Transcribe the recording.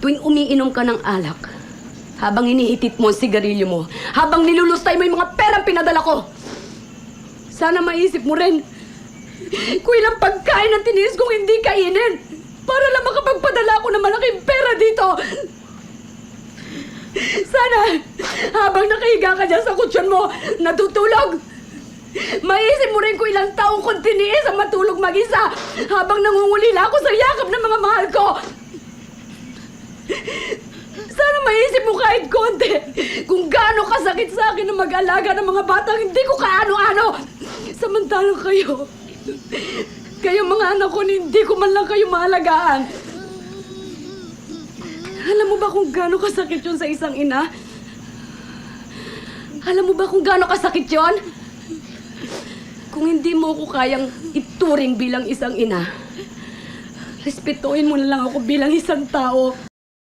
tuwing umiinom ka ng alak, habang inihitit mo ang sigarilyo mo, habang nilulustay mo yung mga perang pinadala ko, sana maisip mo rin kung ilang pagkain ang tiniis kong hindi kainin para lang makapagpadala ako ng malaking pera dito. Sana, habang nakahiga ka dyan sa kutsyon mo, natutulog, maisip mo rin kung ilang taong kong tiniis ang matulog mag-isa habang nangungulila ako sa yakap ng mga mahal ko. Sana maisip mo kahit konti kung gaano kasakit sa akin na mag-alaga ng mga batang hindi ko kaano-ano. Samantalang kayo mga anak ko, hindi ko man lang kayo maalagaan. Alam mo ba kung gaano kasakit yun sa isang ina? Alam mo ba kung gaano kasakit yun? Kung hindi mo ko kayang ituring bilang isang ina, respetuhin mo na lang ako bilang isang tao.